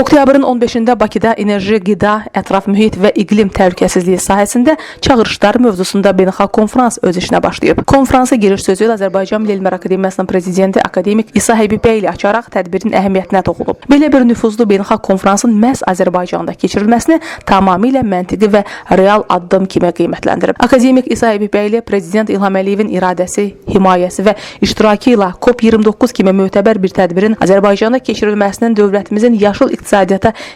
Oktyabrın 15-də Bakıda enerji, qida, ətraf mühit və iqlim təhlükəsizliyi sahəsində çağırışlar mövzusunda beynəlxalq konfrans öz işinə başlayıb. Konfransa giriş sözü Azərbaycan Milli Elmlər Akademiyasının prezidenti akademik İsa Həbibəyli açaraq tədbirin əhəmiyyətinə toxunub. Belə bir nüfuzlu beynəlxalq konfransın məhz Azərbaycanda keçirilməsini tamamilə məntiqi və real addım kimi qiymətləndirib. Akademik İsa Həbibəyli prezident İlham Əliyevin iradəsi, himayəsi və iştirakı ilə COP29 kimi mötəbər bir tədbirin Azərbaycanda keçirilməsinin dövlətimizin yaşıl iqtisadiyyata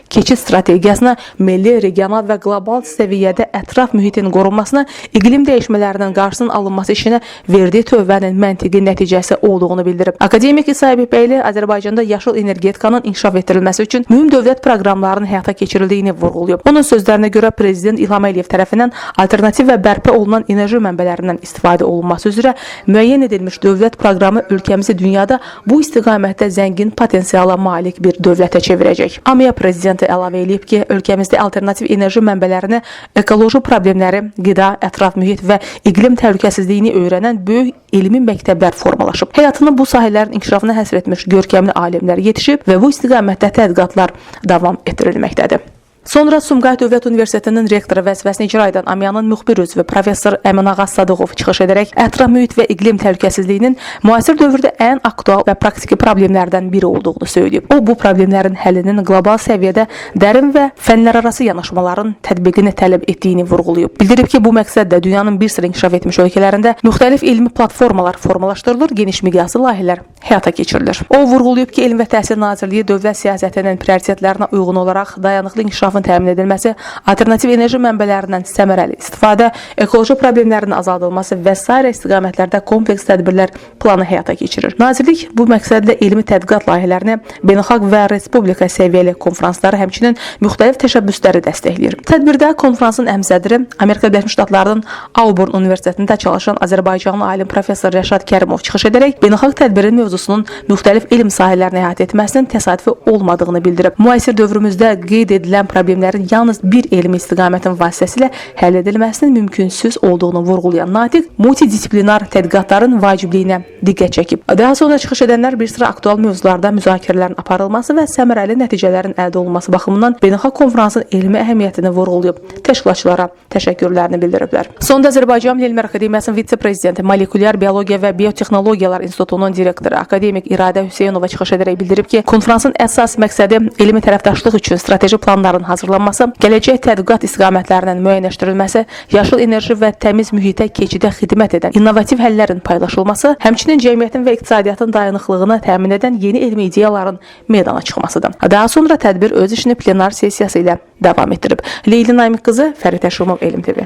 keçid strategiyasına, milli, regional və qlobal səviyyədə ətraf mühitin qorunmasına, iqlim dəyişmələrinin qarşısının alınması işinə verdiyi tövbənin məntiqi nəticəsi olduğunu bildirib. Akademik İsa Həbibəyli Azərbaycanda yaşıl energetikanın inkişaf etdirilməsi üçün mühüm dövlət proqramlarının həyata keçirildiyini vurğulayıb. Onun sözlərinə görə prezident İlham Əliyev tərəfindən alternativ və bərpa olunan enerji mənbələrindən istifadə olunması üzrə müəyyən edilmiş dövlət proqramı ölkəmizi dünyada bu istiqamətdə zəngin potensiala malik bir dövlətə çevirəcək. AMİA prezidenti əlavə edib ki, ölkəmizdə alternativ enerji mənbələrini, ekoloji problemləri, qida, ətraf mühit və iqlim təhlükəsizliyini öyrənən böyük elmi məktəblər formalaşıb. Həyatını bu sahələrin inkişafına həsr etmiş görkəmli alimlər yetişib və bu istiqamətdə tədqiqatlar davam etdirilməkdədir. Sonra Sumqayıt Dövlət Universitetinin rektoru vəzifəsini icra edən AMİA-nın müxbir üzvü professor Əminağa Sadıqov çıxış edərək ətraf mühit və iqlim təhlükəsizliyinin müasir dövrdə ən aktual və praktiki problemlərdən biri olduğunu söyləyib. O, bu problemlərin həllinin qlobal səviyyədə dərin və fənlərarası yanaşmaların tətbiqini tələb etdiyini vurğulayıb. Bildirib ki, bu məqsədlə dünyanın bir sıra inkişaf etmiş ölkələrində müxtəlif elmi platformalar formalaşdırılır, geniş miqyaslı layihələr həyata keçirilir. O, vurğulayıb ki, Elm və Təhsil Nazirliyi dövlət siyasətinin prioritetlərinə uyğun olaraq dayanıqlı inkişaf təmin edilməsi, alternativ enerji mənbələrindən səmərəli istifadə, ekoloji problemlərin azaldılması və sairə istiqamətlərdə kompleks tədbirlər planı həyata keçirir. Nazirlik bu məqsədlə elmi tədqiqat layihələrini, beynəlxalq və respublika səviyyəli konfransları, həmçinin müxtəlif təşəbbüsləri dəstəkləyir. Tədbirdə konfransın əmsədri Amerika Birləşmiş Ştatlarının Auburn Universitetində çalışan Azərbaycanlı alim professor Rəşad Kərimov çıxış edərək beynəlxalq tədbirin mövzusunun müxtəlif elm sahələrini əhatə etməsinin təsadüfi olmadığını bildirib. Müasir dövrümüzdə qeyd edilən problemlərin yalnız bir elmi istiqamətin vasitəsilə həll edilməsinin mümkünsüz olduğunu vurğulayan natiq multidisiplinar tədqiqatların vacibliyinə diqqət çəkib. Daha sonra çıxış edənlər bir sıra aktual mövzularda müzakirələrin aparılması və səmərəli nəticələrin əldə olunması baxımından beynəlxalq konfransın elmi əhəmiyyətini vurğulayıb, təşkilatçılara təşəkkürlərini bildiriblər. Sonda Azərbaycan Milli Elmlər Akademiyasının vitse-prezidenti, Molekulyar Biologiya və Biotexnologiyalar İnstitutunun direktoru akademik İradə Hüseynova çıxış edərək bildirib ki, konfransın əsas məqsədi elmi tərəfdaşlıq üçün strateji planların hazırlanması, gələcək tədqiqat istiqamətlərinin müəyyənləşdirilməsi, yaşıl enerji və təmiz mühitə keçidə xidmət edən innovativ həllərin paylaşılması, həmçinin cəmiyyətin və iqtisadiyyatın dayanıqlığını təmin edən yeni elmi ideyaların meydana çıxmasıdır. Daha sonra tədbir öz işini plenar sessiyası ilə davam etdirib. Leyli Namiq qızı, Fərid Təşrumov, Elm TV.